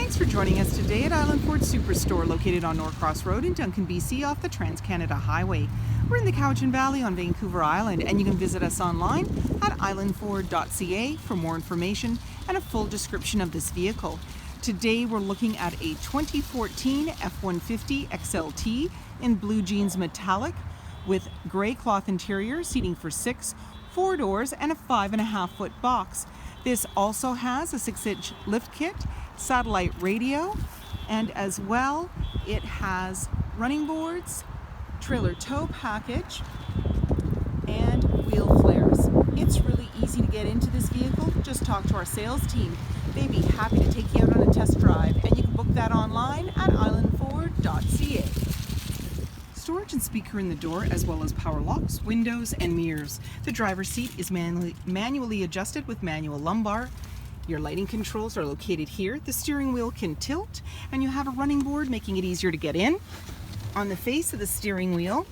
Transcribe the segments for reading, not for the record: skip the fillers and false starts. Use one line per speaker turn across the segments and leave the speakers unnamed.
Thanks for joining us today at Island Ford Superstore, located on Norcross Road in Duncan, BC, off the Trans-Canada Highway. We're in the Cowichan Valley on Vancouver Island, and you can visit us online at islandford.ca for more information and a full description of this vehicle. Today we're looking at a 2014 F-150 XLT in blue jeans metallic with gray cloth interior, seating for 6, 4 doors, and a 5.5-foot box. This also has a 6-inch lift kit, satellite radio, and as well it has running boards, trailer tow package, and wheel flares. It's really easy to get into this vehicle. Just talk to our sales team. They'd be happy to take you out on a test drive, and you can book that online at islandford.ca. Storage and speaker in the door, as well as power locks, windows, and mirrors. The driver's seat is manually adjusted with manual lumbar. Your lighting controls are located here. The steering wheel can tilt, and you have a running board making it easier to get in. On the face of the steering wheel,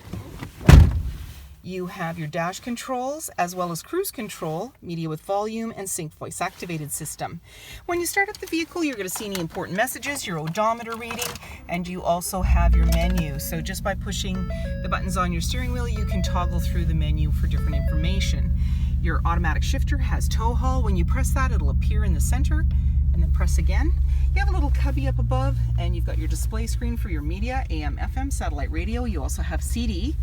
you have your dash controls as well as cruise control, media with volume, and sync voice activated system. When you start up the vehicle, you're going to see any important messages, your odometer reading, and you also have your menu. So just by pushing the buttons on your steering wheel, you can toggle through the menu for different information. Your automatic shifter has tow haul. When you press that, it'll appear in the center, and then press again. You have a little cubby up above, and you've got your display screen for your media, AM, FM, satellite radio. You also have CD.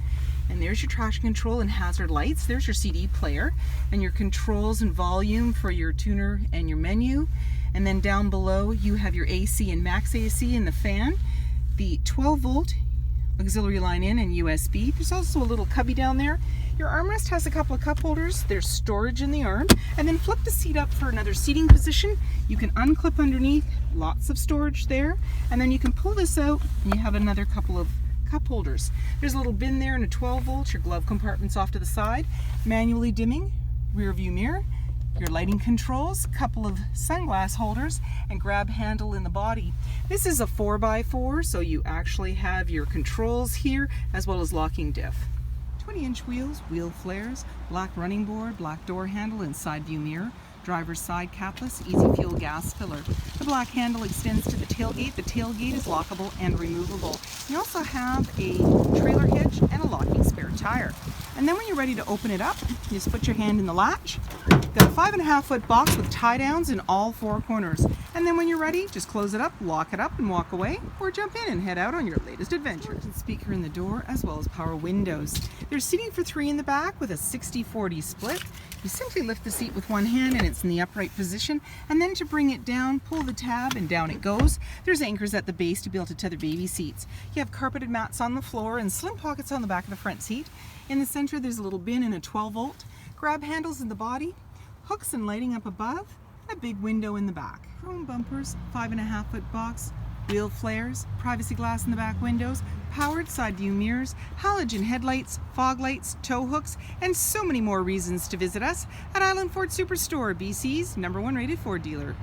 And there's your traction control and hazard lights. There's your CD player and your controls and volume for your tuner and your menu. And then down below you have your AC and max AC and the fan, the 12-volt auxiliary line in and USB. There's also a little cubby down there. Your armrest has a couple of cup holders. There's storage in the arm. And then flip the seat up for another seating position. You can unclip underneath, lots of storage there. And then you can pull this out and you have another couple of cup holders. There's a little bin there and a 12-volt, your glove compartment's off to the side, manually dimming rear view mirror, your lighting controls, couple of sunglass holders, and grab handle in the body. This is a 4x4, so you actually have your controls here as well as locking diff. 20-inch wheels, wheel flares, black running board, black door handle, and side view mirror. Driver's side capless, easy fuel gas filler. The black handle extends to the tailgate. The tailgate is lockable and removable. You also have a trailer hitch and a locking spare tire. And then when you're ready to open it up, you just put your hand in the latch. Got a 5.5-foot box with tie downs in all 4 corners. And then when you're ready, just close it up, lock it up, and walk away, or jump in and head out on your latest adventure. And speaker in the door, as well as power windows. There's seating for 3 in the back with a 60-40 split. You simply lift the seat with one hand and it's in the upright position, and then to bring it down, pull the tab and down it goes. There's anchors at the base to be able to tether baby seats. You have carpeted mats on the floor and slim pockets on the back of the front seat. In the center there's a little bin and a 12-volt. Grab handles in the body, hooks and lighting up above, and a big window in the back. Chrome bumpers, 5.5-foot box, wheel flares, privacy glass in the back windows, powered side view mirrors, halogen headlights, fog lights, tow hooks, and so many more reasons to visit us at Island Ford Superstore, BC's #1 rated Ford dealer.